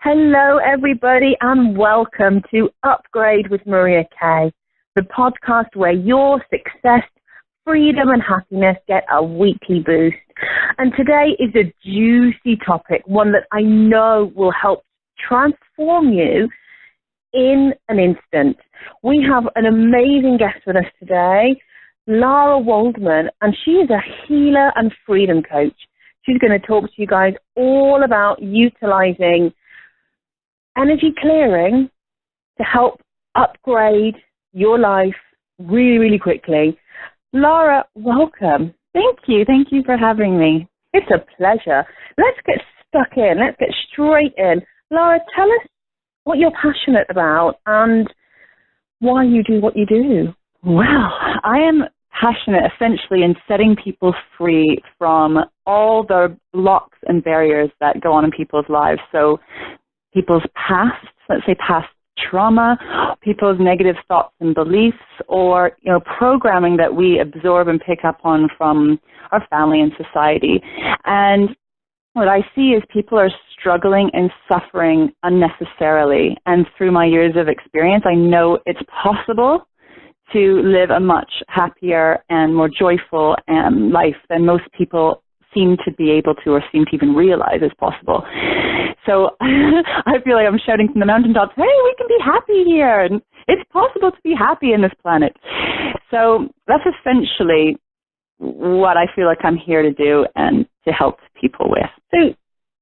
Hello, everybody, and welcome to UpGrade with Maria Kay, the podcast where your success, freedom, and happiness get a weekly boost. And today is a juicy topic, one that I know will help transform you in an instant. We have an amazing guest with us today, Lara Waldman, and she is a healer and freedom coach. She's going to talk to you guys all about utilizing energy clearing to help upgrade your life really, really quickly. Lara, welcome. Thank you. Thank you for having me. It's a pleasure. Let's get stuck in. Let's get straight in. Lara, tell us what you're passionate about and why you do what you do. Well, I am passionate essentially in setting people free from all the blocks and barriers that go on in people's lives. So people's past, let's say past trauma, people's negative thoughts and beliefs, or programming that we absorb and pick up on from our family and society. And what I see is people are struggling and suffering unnecessarily. And through my years of experience, I know it's possible to live a much happier and more joyful life than most people seem to be able to or seem to even realize is possible. So I feel like I'm shouting from the mountaintops, hey, we can be happy here, and it's possible to be happy in this planet. So that's essentially what I feel like I'm here to do and to help people with. So,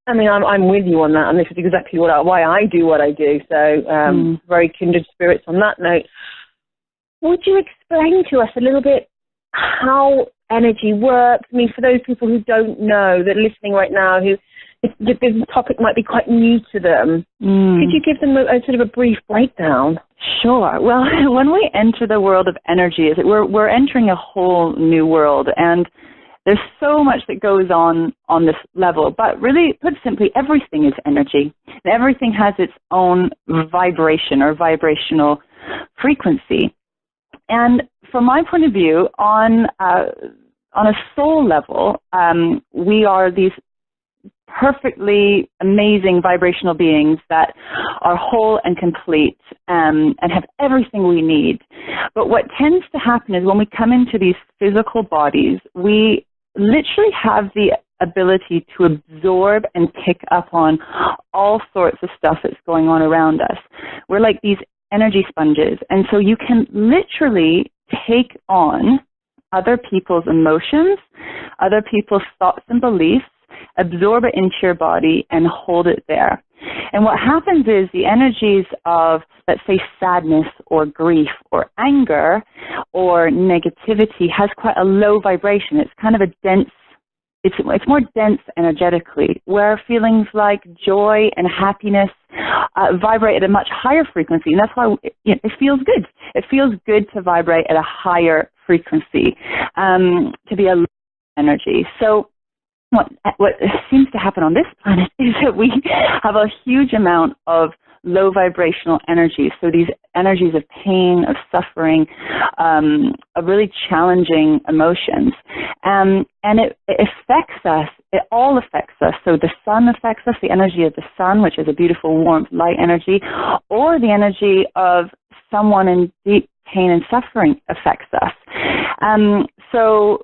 I mean, I'm with you on that, and this is exactly why I do what I do. So very kindred spirits on that note. Would you explain to us a little bit how energy works? I mean, for those people who don't know, that are listening right now, who this topic might be quite new to them, could you give them a sort of a brief breakdown? Sure. Well, when we enter the world of energy, we're entering a whole new world, and there's so much that goes on this level. But really, put simply, everything is energy. And everything has its own vibration or vibrational frequency. And from my point of view, on a soul level, we are these perfectly amazing vibrational beings that are whole and complete and have everything we need. But what tends to happen is when we come into these physical bodies, we literally have the ability to absorb and pick up on all sorts of stuff that's going on around us. We're like these energy sponges, and so you can literally take on other people's emotions, other people's thoughts and beliefs, absorb it into your body and hold it there. And what happens is the energies of, let's say, sadness or grief or anger or negativity has quite a low vibration. It's kind of a dense, it's more dense energetically, where feelings like joy and happiness vibrate at a much higher frequency. And that's why it feels good. It feels good to vibrate at a higher frequency, to be a low energy. So what seems to happen on this planet is that we have a huge amount of low vibrational energies. So these energies of pain, of suffering, of really challenging emotions. And it affects us. It all affects us. So the sun affects us, the energy of the sun, which is a beautiful, warm, light energy, or the energy of someone in deep pain and suffering affects us. So,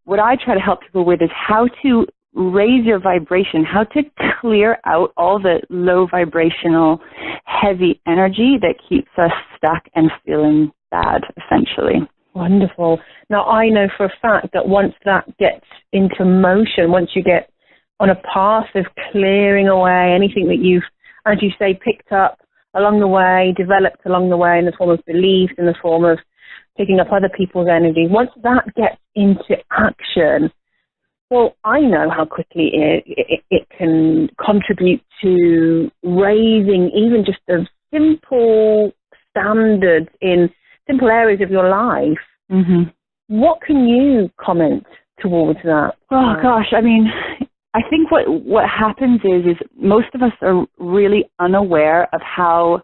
what I try to help people with is how to raise your vibration, how to clear out all the low vibrational, heavy energy that keeps us stuck and feeling bad, essentially. Wonderful. Now, I know for a fact that once that gets into motion, once you get on a path of clearing away anything that you've, as you say, picked up along the way, developed along the way in the form of beliefs, in the form of picking up other people's energy, once that gets into action, well, I know how quickly it can contribute to raising even just the simple standards in simple areas of your life. Mm-hmm. What can you comment towards that? Oh, gosh. I mean, I think what happens is most of us are really unaware of how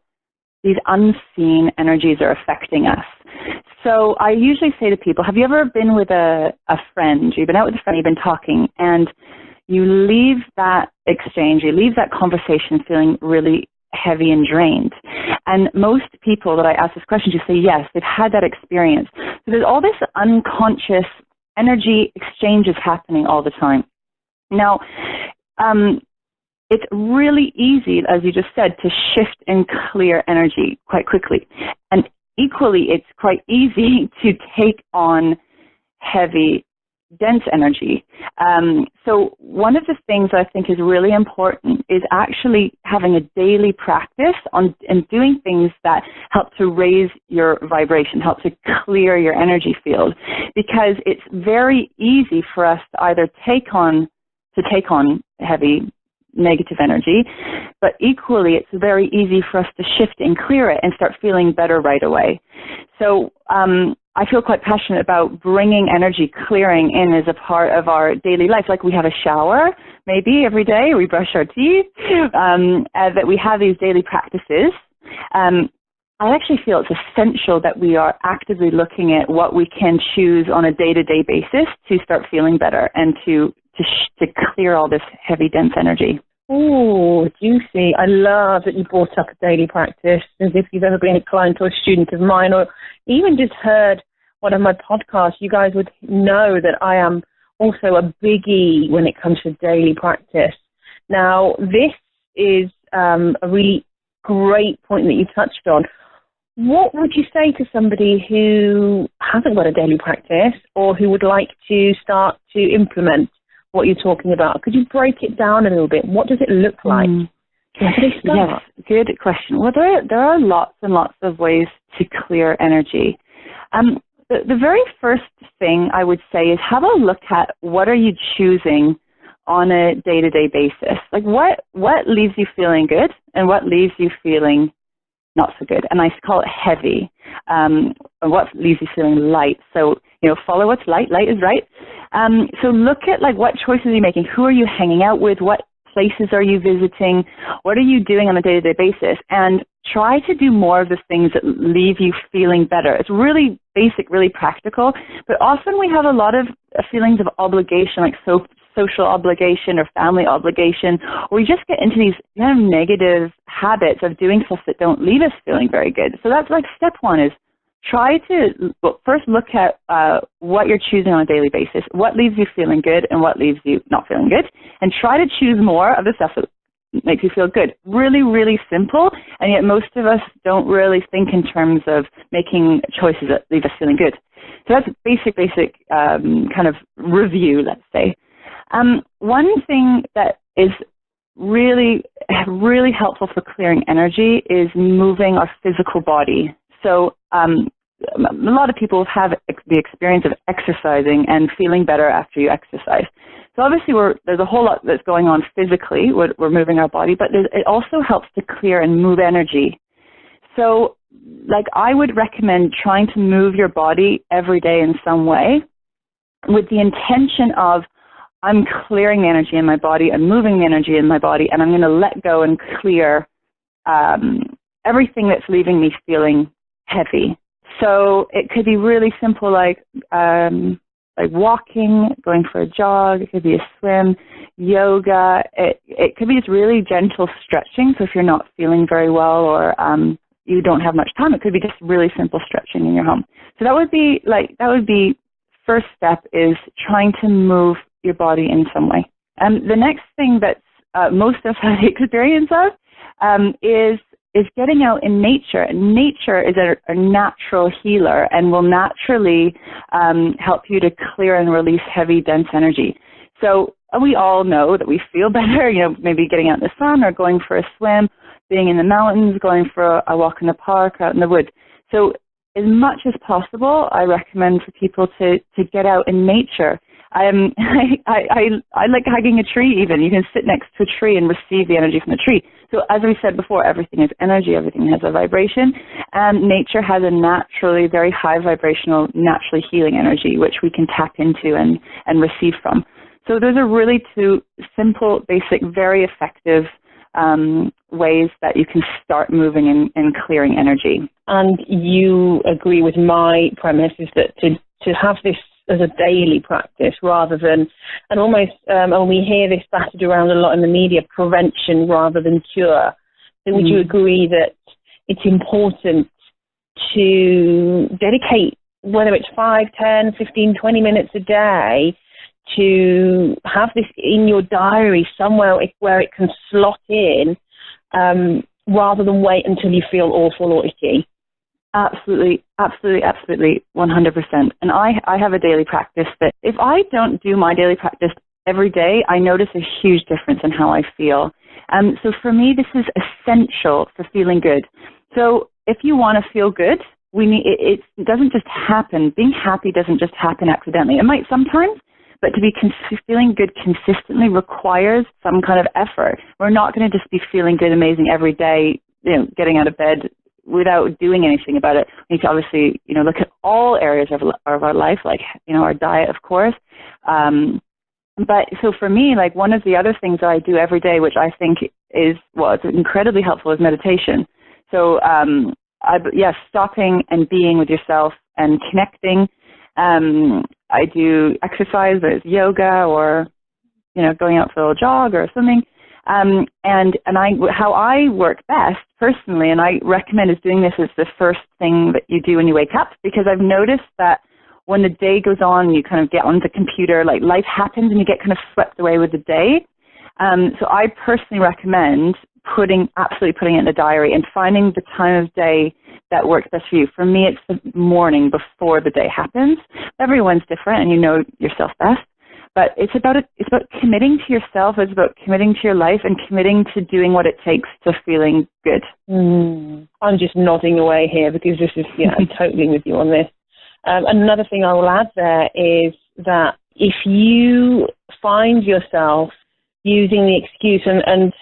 these unseen energies are affecting us. So I usually say to people, have you ever been with a friend, you've been out with a friend, you've been talking, and you leave that exchange, you leave that conversation feeling really heavy and drained. And most people that I ask this question just say yes, they've had that experience. So there's all this unconscious energy exchanges happening all the time. Now, it's really easy, as you just said, to shift and clear energy quite quickly. And equally, it's quite easy to take on heavy, dense energy. So one of the things I think is really important is actually having a daily practice on and doing things that help to raise your vibration, help to clear your energy field, because it's very easy for us to either take on heavy negative energy, but equally it's very easy for us to shift and clear it and start feeling better right away. So I feel quite passionate about bringing energy clearing in as a part of our daily life. Like we have a shower, maybe every day, we brush our teeth, that we have these daily practices. I actually feel it's essential that we are actively looking at what we can choose on a day-to-day basis to start feeling better and to clear all this heavy, dense energy. Oh, juicy. I love that you brought up a daily practice, as if you've ever been a client or a student of mine, or even just heard one of my podcasts. You guys would know that I am also a biggie when it comes to daily practice. Now, this is a really great point that you touched on. What would you say to somebody who hasn't got a daily practice or who would like to start to implement what you're talking about? Could you break it down a little bit? What does it look like? Where do they start? Yes, good question. Well, there are lots and lots of ways to clear energy. The very first thing I would say is have a look at what are you choosing on a day-to-day basis. Like what leaves you feeling good and what leaves you feeling not so good. And I call it heavy. And what leaves you feeling light. So, follow what's light. Light is right. So look at what choices are you making? Who are you hanging out with? What places are you visiting? What are you doing on a day-to-day basis? And try to do more of the things that leave you feeling better. It's really basic, really practical, but often we have a lot of feelings of obligation, like social obligation or family obligation, or we just get into these kind of negative habits of doing stuff that don't leave us feeling very good. So that's step one is try to first look at what you're choosing on a daily basis, what leaves you feeling good and what leaves you not feeling good, and try to choose more of the stuff that makes you feel good. Really, really simple, and yet most of us don't really think in terms of making choices that leave us feeling good. So that's basic kind of review, let's say. One thing that is really, really helpful for clearing energy is moving our physical body. So a lot of people have the experience of exercising and feeling better after you exercise. So obviously there's a whole lot that's going on physically. We're moving our body, but it also helps to clear and move energy. So I would recommend trying to move your body every day in some way with the intention of I'm clearing the energy in my body, I'm moving the energy in my body, and I'm going to let go and clear everything that's leaving me feeling heavy. So it could be really simple, like walking, going for a jog. It could be a swim, yoga. It could be just really gentle stretching. So if you're not feeling very well or you don't have much time, it could be just really simple stretching in your home. So that would be first step is trying to move your body in some way. The next thing that most of us have the experience of is getting out in nature. Nature is a natural healer and will naturally help you to clear and release heavy, dense energy. So we all know that we feel better, maybe getting out in the sun or going for a swim, being in the mountains, going for a walk in the park, out in the woods. So as much as possible, I recommend for people to get out in nature. I like hugging a tree even. You can sit next to a tree and receive the energy from the tree. So as we said before, everything is energy, everything has a vibration, and nature has a naturally very high vibrational, naturally healing energy, which we can tap into and receive from. So those are really two simple, basic, very effective ways that you can start moving and clearing energy. And you agree with my premise is that to have this as a daily practice rather than, and almost, and we hear this battered around a lot in the media, prevention rather than cure. So would you agree that it's important to dedicate, whether it's 5, 10, 15, 20 minutes a day, to have this in your diary somewhere where it can slot in, rather than wait until you feel awful or icky? Absolutely, 100%. And I have a daily practice that if I don't do my daily practice every day, I notice a huge difference in how I feel. So for me, this is essential for feeling good. So if you want to feel good, it doesn't just happen. Being happy doesn't just happen accidentally. It might sometimes, but to be feeling good consistently requires some kind of effort. We're not going to just be feeling good, amazing every day, getting out of bed without doing anything about it. We need to obviously, look at all areas of our life, like, our diet, of course. But so for me, like, one of the other things that I do every day, which I think is, it's incredibly helpful, is meditation. So, stopping and being with yourself and connecting. I do exercise, there's yoga or, going out for a little jog or swimming. How I work best personally, and I recommend is doing this as the first thing that you do when you wake up, because I've noticed that when the day goes on, you kind of get on the computer, like life happens and you get kind of swept away with the day. So I personally recommend absolutely putting it in the diary and finding the time of day that works best for you. For me, it's the morning before the day happens. Everyone's different, and you know yourself best. But it's about committing to yourself. It's about committing to your life and committing to doing what it takes to feeling good. I'm just nodding away here because this is, I'm totally with you on this. Another thing I will add there is that if you find yourself using the excuse, and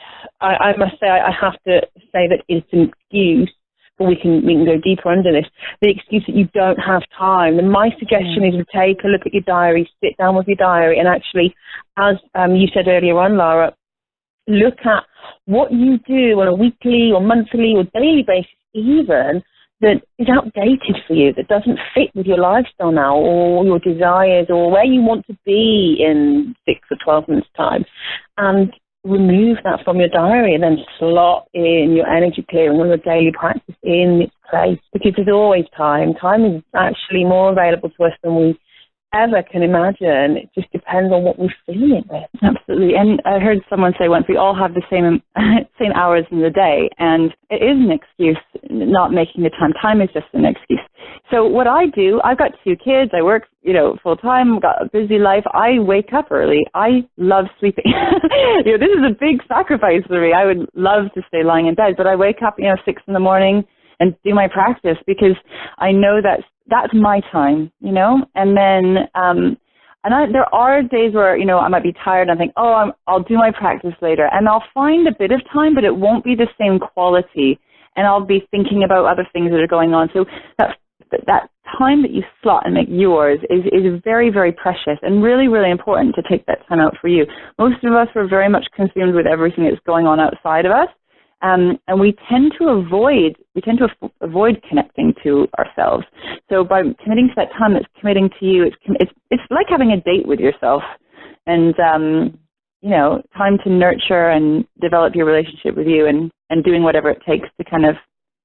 I must say I have to say that it's an excuse, but we can go deeper under this, the excuse that you don't have time. And my suggestion is to take a look at your diary, sit down with your diary, and actually, as you said earlier on, Lara, look at what you do on a weekly or monthly or daily basis even that is outdated for you, that doesn't fit with your lifestyle now or your desires or where you want to be in 6 or 12 months' time. And remove that from your diary and then slot in your energy clearing or your daily practice in its place, because there's always time. Time is actually more available to us than we ever can imagine. It just depends on what we're feeling it with. Absolutely. And I heard someone say once, we all have the same hours in the day, and it is an excuse not making the time. Time is just an excuse. So what I do, I've got 2 kids, I work, full time, got a busy life. I wake up early. I love sleeping. This is a big sacrifice for me. I would love to stay lying in bed, but I wake up, 6 in the morning and do my practice because I know that's my time, and then, there are days where, I might be tired and I think, I'll do my practice later, and I'll find a bit of time, but it won't be the same quality, and I'll be thinking about other things that are going on. So that time that you slot and make yours is very, very precious and really, really important to take that time out for you. Most of us are very much consumed with everything that's going on outside of us. And we tend to avoid connecting to ourselves. So by committing to that time that's committing to you, it's like having a date with yourself, and time to nurture and develop your relationship with you, and doing whatever it takes to kind of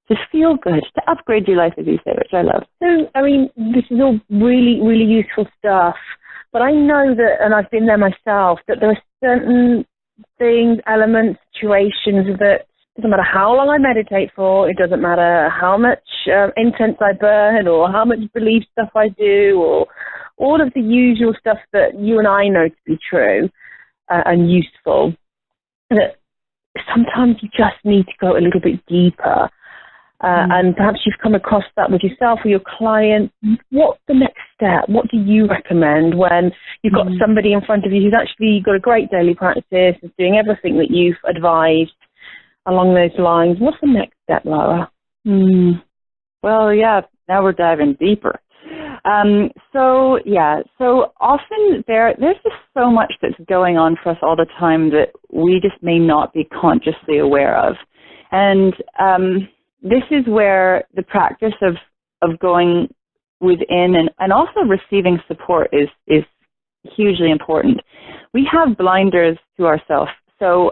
just feel good, to upgrade your life, as you say, which I love. So, this is all really, really useful stuff. But I know that, and I've been there myself, that there are certain things, elements, situations that it doesn't matter how long I meditate for, it doesn't matter how much incense I burn or how much belief stuff I do, or all of the usual stuff that you and I know to be true and useful, that sometimes you just need to go a little bit deeper. And perhaps you've come across that with yourself or your client. What's the next step? What do you recommend when you've got somebody in front of you who's actually got a great daily practice, is doing everything that you've advised along those lines? What's the next step, Lara? Well, yeah, now we're diving deeper. So often there's just so much that's going on for us all the time that we just may not be consciously aware of. And this is where the practice of going within, and also receiving support is hugely important. We have blinders to ourselves, so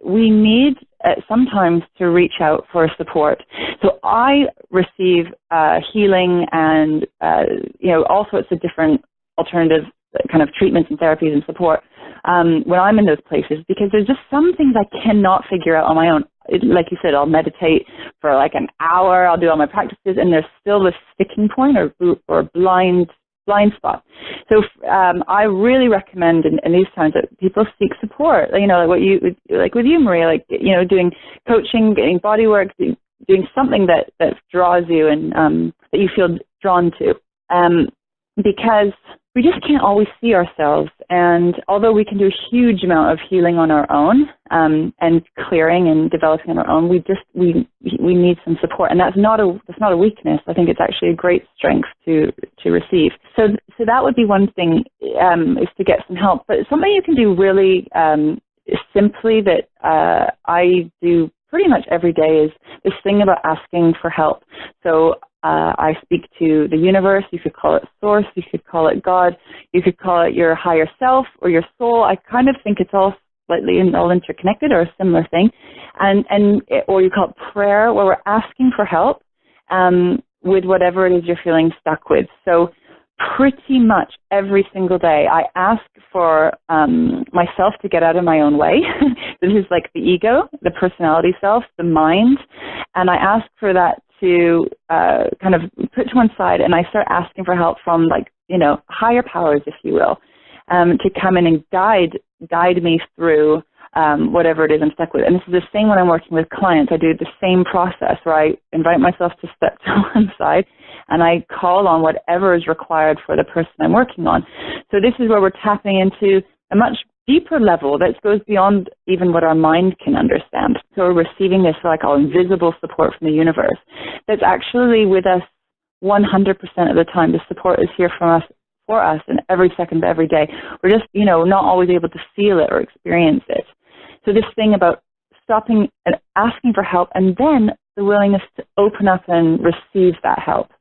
we need sometimes to reach out for support. So I receive healing and all sorts of different alternative kind of treatments and therapies and support when I'm in those places, because there's just some things I cannot figure out on my own. Like you said, I'll meditate for like an hour, I'll do all my practices, and there's still this sticking point or blind spot. So I really recommend in these times that people seek support. Like with you, Maria, doing coaching, getting body work, doing something that draws you and that you feel drawn to, because we just can't always see ourselves. And although we can do a huge amount of healing on our own and clearing and developing on our own, we need some support. And that's not a weakness. I think it's actually a great strength to receive. So that would be one thing, is to get some help. But something you can do really simply that I do pretty much every day is this thing about asking for help. So I speak to the universe. You could call it source. You could call it God. You could call it your higher self or your soul. I kind of think it's all slightly all interconnected or a similar thing. Or you call it prayer, where we're asking for help with whatever it is you're feeling stuck with. So pretty much every single day I ask for myself to get out of my own way. This is like the ego, the personality self, the mind. And I ask for that to kind of put to one side, and I start asking for help from higher powers, if you will, to come in and guide me through whatever it is I'm stuck with. And this is the same when I'm working with clients. I do the same process where I invite myself to step to one side and I call on whatever is required for the person I'm working on. So this is where we're tapping into a much deeper level that goes beyond even what our mind can understand. So we're receiving this, what I call invisible support from the universe that's actually with us 100% of the time. The support is here for us in every second of every day. We're just, not always able to feel it or experience it. So this thing about stopping and asking for help and then the willingness to open up and receive that help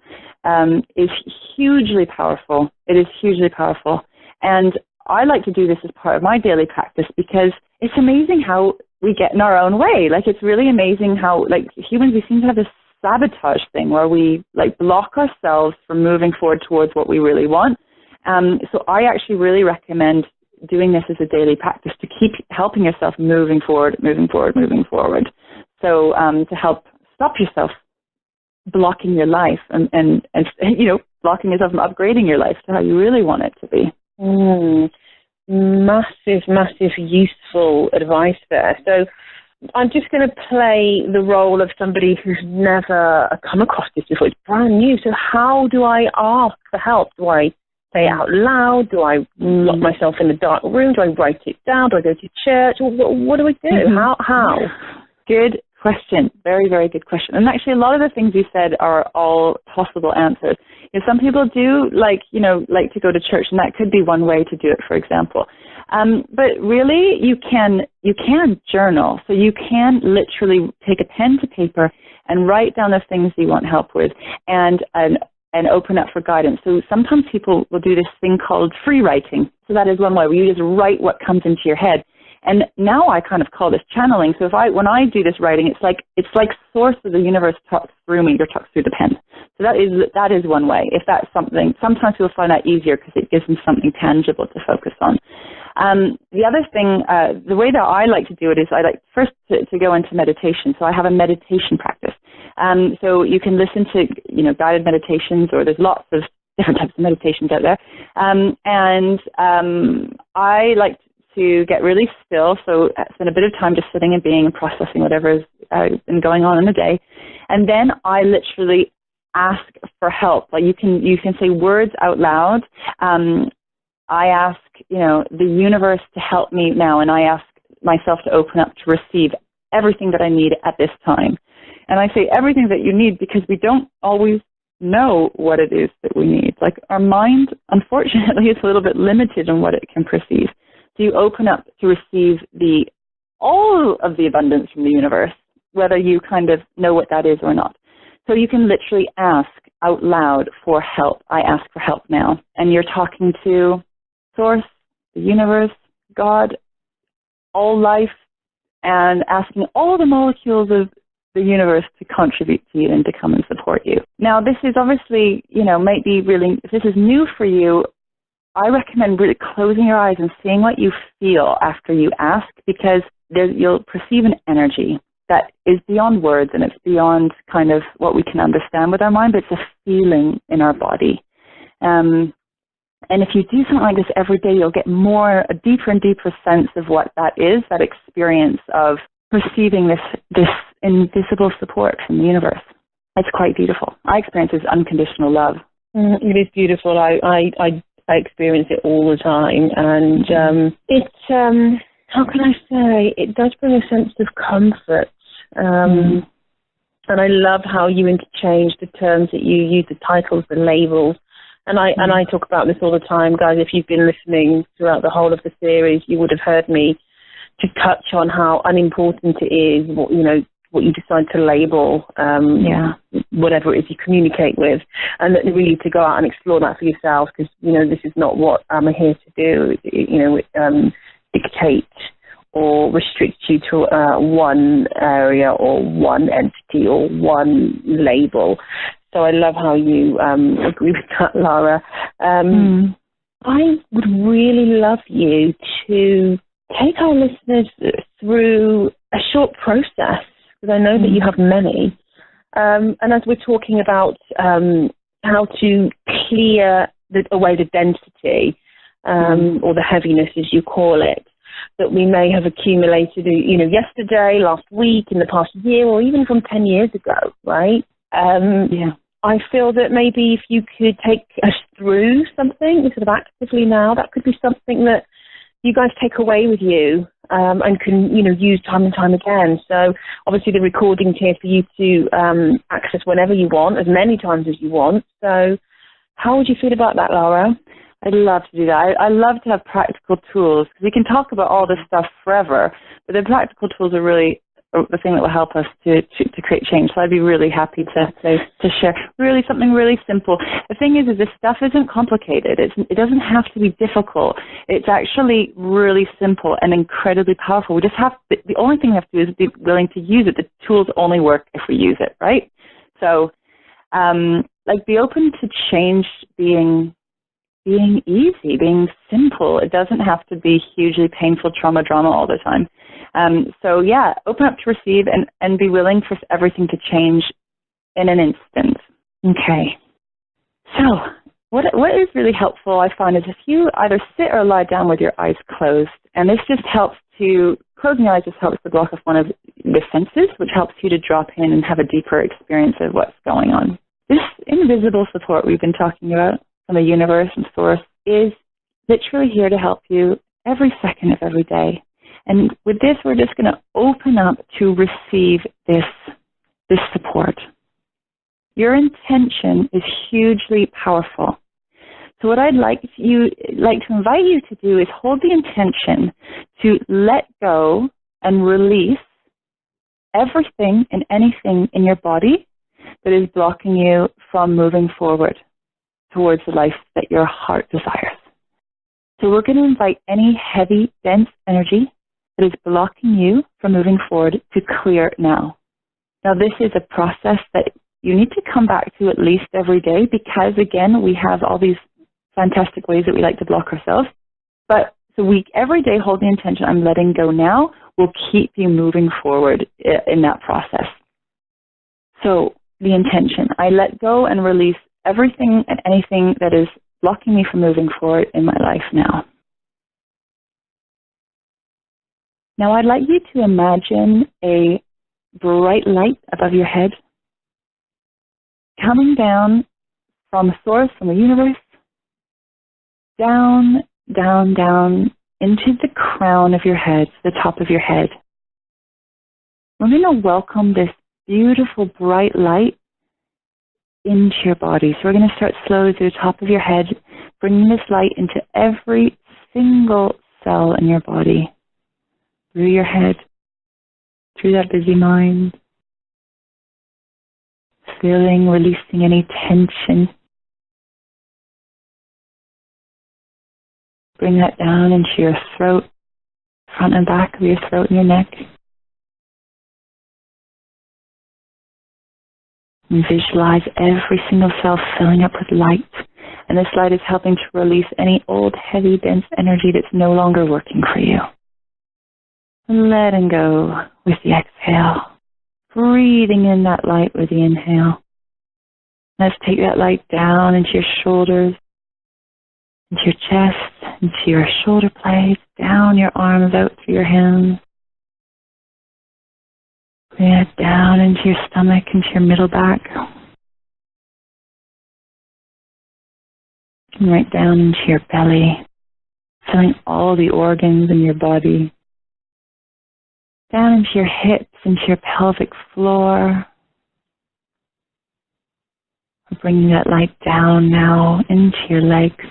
is hugely powerful. It is hugely powerful. And I like to do this as part of my daily practice because it's amazing how we get in our own way. Like, it's really amazing how, humans, we seem to have this sabotage thing where we, block ourselves from moving forward towards what we really want. So I actually really recommend doing this as a daily practice to keep helping yourself moving forward. So to help stop yourself blocking your life and blocking yourself from upgrading your life to how you really want it to be. Massive useful advice there. So I'm just going to play the role of somebody who's never come across this before. It's brand new. So how do I ask for help? Do I say it out loud? Do I lock myself in the dark room? Do I write it down? Do I go to church? What do I do? How? Good question. Very, very good question. And actually, a lot of the things you said are all possible answers. Some people do like to go to church, and that could be one way to do it, for example. But really, you can journal. So you can literally take a pen to paper and write down the things you want help with, and open up for guidance. So sometimes people will do this thing called free writing. So that is one way where you just write what comes into your head. And now I kind of call this channeling. So when I do this writing, it's like source of the universe talks through me or talks through the pen. So that is one way. If that's something, sometimes you'll find that easier because it gives them something tangible to focus on. The other thing, the way that I like to do it is I like first to go into meditation. So I have a meditation practice. So you can listen to guided meditations, or there's lots of different types of meditations out there. I like to get really still, so spend a bit of time just sitting and being and processing whatever has been going on in the day, and then I literally ask for help. Like you can say words out loud. I ask the universe to help me now, and I ask myself to open up to receive everything that I need at this time. And I say everything that you need because we don't always know what it is that we need. Like our mind, unfortunately, is a little bit limited in what it can perceive. So you open up to receive all of the abundance from the universe, whether you kind of know what that is or not. So you can literally ask out loud for help. I ask for help now. And you're talking to Source, the universe, God, all life, and asking all the molecules of the universe to contribute to you and to come and support you. Now, this is obviously, might be really, if this is new for you, I recommend really closing your eyes and seeing what you feel after you ask, because you'll perceive an energy that is beyond words, and it's beyond kind of what we can understand with our mind, but it's a feeling in our body. And if you do something like this every day, you'll get a deeper and deeper sense of what that is, that experience of perceiving this invisible support from the universe. It's quite beautiful. I experience this unconditional love. It is beautiful. I experience it all the time, and how can I say, it does bring a sense of comfort. And I love how you interchange the terms that you use, the titles, the labels. And I talk about this all the time, guys. If you've been listening throughout the whole of the series, you would have heard me to touch on how unimportant it is, what you decide to label, whatever it is you communicate with, and that really to go out and explore that for yourself, because this is not what I'm here to do. Dictate or restrict you to one area or one entity or one label. So I love how you agree with that, Lara. I would really love you to take our listeners through a short process, because I know that you have many. And as we're talking about how to clear away the density or the heaviness, as you call it, that we may have accumulated, yesterday, last week, in the past year, or even from 10 years ago, right? I feel that maybe if you could take us through something sort of actively now, that could be something that you guys take away with you and can, use time and time again. So obviously the recording's here for you to access whenever you want, as many times as you want. So how would you feel about that, Lara? I'd love to do that. I love to have practical tools, because we can talk about all this stuff forever, but the practical tools are really the thing that will help us to create change. So I'd be really happy to share really something really simple. The thing is this stuff isn't complicated. It doesn't have to be difficult. It's actually really simple and incredibly powerful. We just the only thing we have to do is be willing to use it. The tools only work if we use it, right? So, be open to change being easy, being simple. It doesn't have to be hugely painful drama all the time. Open up to receive and be willing for everything to change in an instant. Okay. So what is really helpful, I find, is if you either sit or lie down with your eyes closed, and this just helps closing your eyes just helps to block off one of the senses, which helps you to drop in and have a deeper experience of what's going on. This invisible support we've been talking about from the universe and source is literally here to help you every second of every day. And with this, we're just going to open up to receive this support. Your intention is hugely powerful. So what I'd like to invite you to do is hold the intention to let go and release everything and anything in your body that is blocking you from moving forward towards the life that your heart desires. So we're going to invite any heavy, dense energy that is blocking you from moving forward to clear now. Now, this is a process that you need to come back to at least every day, because, again, we have all these fantastic ways that we like to block ourselves. But every day, hold the intention, I'm letting go now, will keep you moving forward in that process. So the intention, I let go and release everything and anything that is blocking me from moving forward in my life now. Now, I'd like you to imagine a bright light above your head coming down from source, from the universe, down, down, down into the crown of your head, the top of your head. We're going to welcome this beautiful bright light into your body. So we're going to start slowly to the top of your head, bringing this light into every single cell in your body, through your head, through that busy mind, filling, releasing any tension. Bring that down into your throat, front and back of your throat and your neck. And visualize every single cell filling up with light. And this light is helping to release any old, heavy, dense energy that's no longer working for you. Letting go with the exhale. Breathing in that light with the inhale. Let's take that light down into your shoulders, into your chest, into your shoulder blades, down your arms, out through your hands. Bring it down into your stomach, into your middle back. And right down into your belly, filling all the organs in your body. Down into your hips, into your pelvic floor. Bringing that light down now into your legs.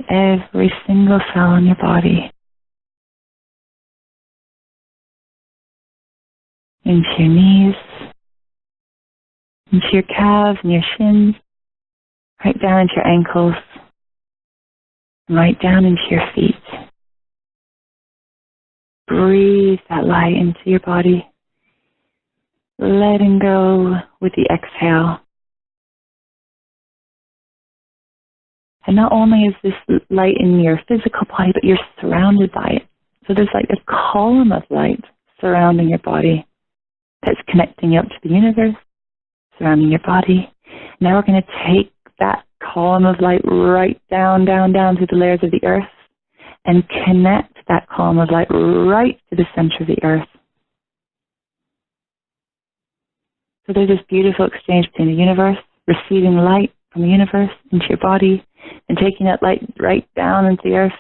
Every single cell in your body. Into your knees. Into your calves and your shins. Right down into your ankles. And right down into your feet. Breathe that light into your body. Letting go with the exhale. And not only is this light in your physical body, but you're surrounded by it. So there's like a column of light surrounding your body that's connecting you up to the universe, surrounding your body. Now we're going to take that column of light right down, down, down through the layers of the earth and connect that column of light right to the center of the earth. So there's this beautiful exchange between the universe, receiving light from the universe into your body, and taking that light right down into the earth.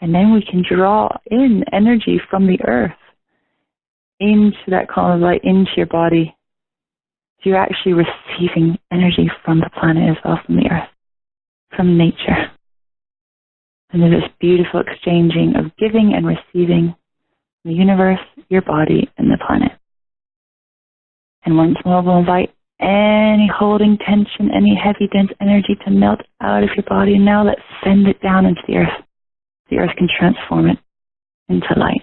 And then we can draw in energy from the earth into that column of light, into your body. So you're actually receiving energy from the planet as well, from the earth, from nature. And there's this beautiful exchanging of giving and receiving the universe, your body, and the planet. And once more, we'll invite any holding tension, any heavy, dense energy to melt out of your body. And now let's send it down into the earth. The earth can transform it into light.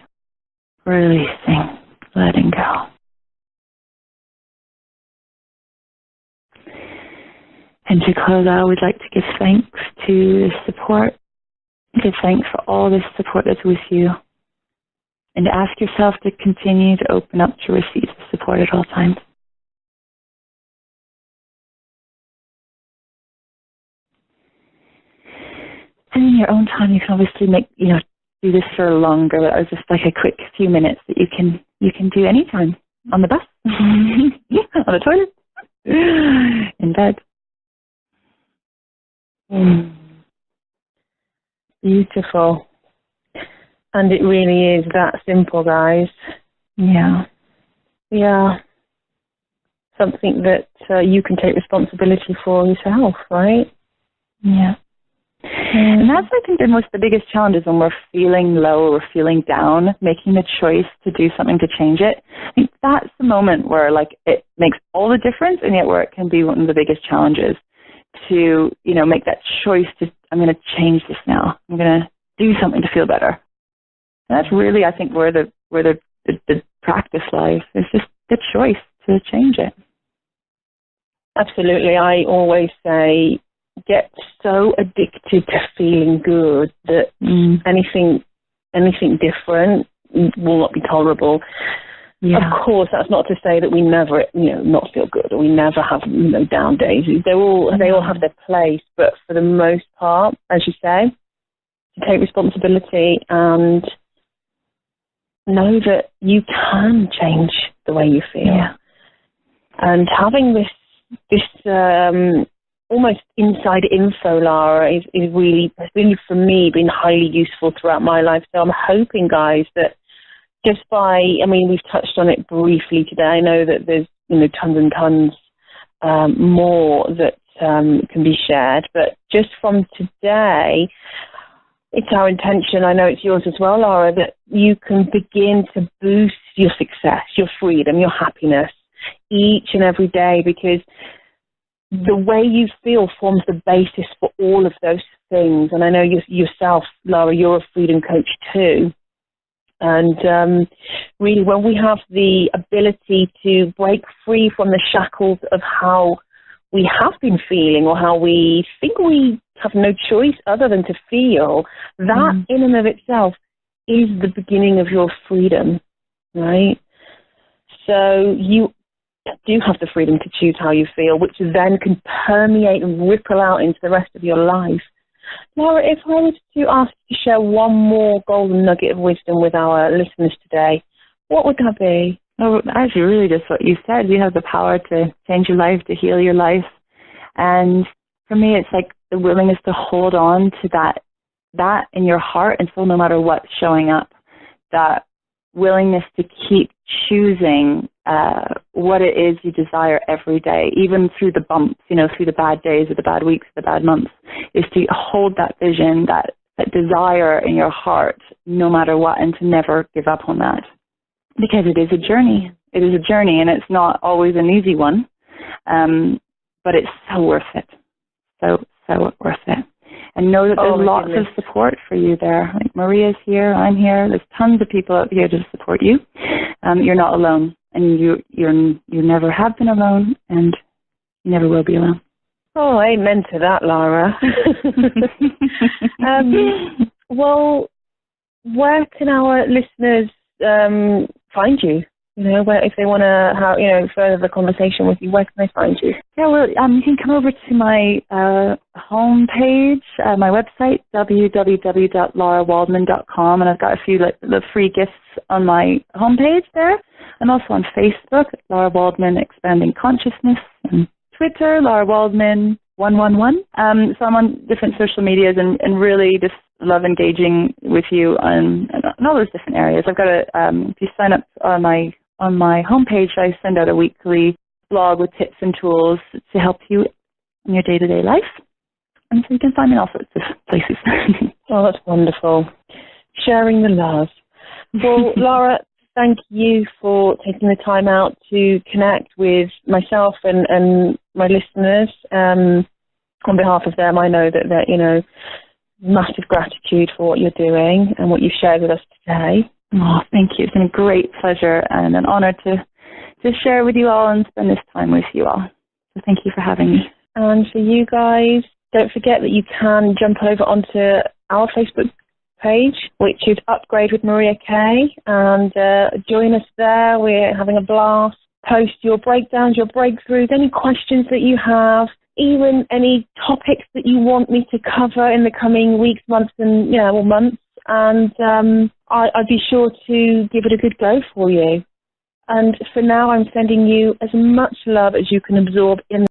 Releasing, letting go. And to close out, we'd like to give thanks to the support. Give thanks for all this support that's with you. And to ask yourself to continue to open up to receive the support at all times. And in your own time, you can obviously do this for longer. That was just like a quick few minutes that you can do anytime. On the bus, on the toilet, in bed. Beautiful. And it really is that simple, guys. Yeah. Yeah. Something that you can take responsibility for yourself, right? Yeah. And that's, I think, the biggest challenge is when we're feeling low or feeling down, making the choice to do something to change it. I think that's the moment where, it makes all the difference, and yet where it can be one of the biggest challenges to, make that choice to, I'm going to change this now. I'm going to do something to feel better. And that's really, I think, where the practice lies. It's just the choice to change it. Absolutely. I always say, get so addicted to feeling good that anything different will not be tolerable. Yeah. Of course, that's not to say that we never, not feel good, or we never have, down days. They all have their place, but for the most part, as you say, to take responsibility and know that you can change the way you feel. Yeah. And having this almost inside info, Lara, has really for me been highly useful throughout my life. So I'm hoping, guys, that just we've touched on it briefly today. I know that there's tons and tons more that can be shared, but just from today, it's our intention, I know it's yours as well, Lara, that you can begin to boost your success, your freedom, your happiness each and every day, because the way you feel forms the basis for all of those things. And I know yourself, Lara, you're a freedom coach too. And really, when we have the ability to break free from the shackles of how we have been feeling, or how we think we have no choice other than to feel, that in and of itself is the beginning of your freedom, right? So you do have the freedom to choose how you feel, which then can permeate and ripple out into the rest of your life. Lara, if I was to ask you to share one more golden nugget of wisdom with our listeners today, what would that be? Oh, actually, really just what you said. You have the power to change your life, to heal your life. And for me, it's like the willingness to hold on to that in your heart, and so no matter what's showing up, that willingness to keep choosing what it is you desire every day, even through the bumps, through the bad days or the bad weeks, the bad months, is to hold that vision, that desire in your heart, no matter what, and to never give up on that. Because it is a journey. It is a journey, and it's not always an easy one, but it's so worth it. So worth it. And know that there's lots of support for you there. Like Maria's here, I'm here. There's tons of people out here to support you. You're not alone, and you never have been alone, and you never will be alone. Oh, amen to that, Lara. Well, where can our listeners find you? Where, if they want to have, further the conversation with you, where can they find you? Yeah, well, you can come over to my homepage, my website, www.larawaldman.com, and I've got a few the free gifts on my homepage there. I'm also on Facebook, Lara Waldman Expanding Consciousness, and Twitter, Lara Waldman 111. So I'm on different social medias and really just love engaging with you on all those different areas. I've got if you sign up on my homepage, I send out a weekly blog with tips and tools to help you in your day-to-day life. And so you can find me in all sorts of places. Oh, that's wonderful. Sharing the love. Well, Lara, thank you for taking the time out to connect with myself and my listeners. On behalf of them, I know that massive gratitude for what you're doing and what you've shared with us today. Oh, thank you. It's been a great pleasure and an honor to share with you all and spend this time with you all. So thank you for having me. And for you guys, don't forget that you can jump over onto our Facebook page, which is UpGrade with Maria Kay, and join us there. We're having a blast. Post your breakdowns, your breakthroughs, any questions that you have, even any topics that you want me to cover in the coming weeks, months, and months. And I'd be sure to give it a good go for you. And for now, I'm sending you as much love as you can absorb in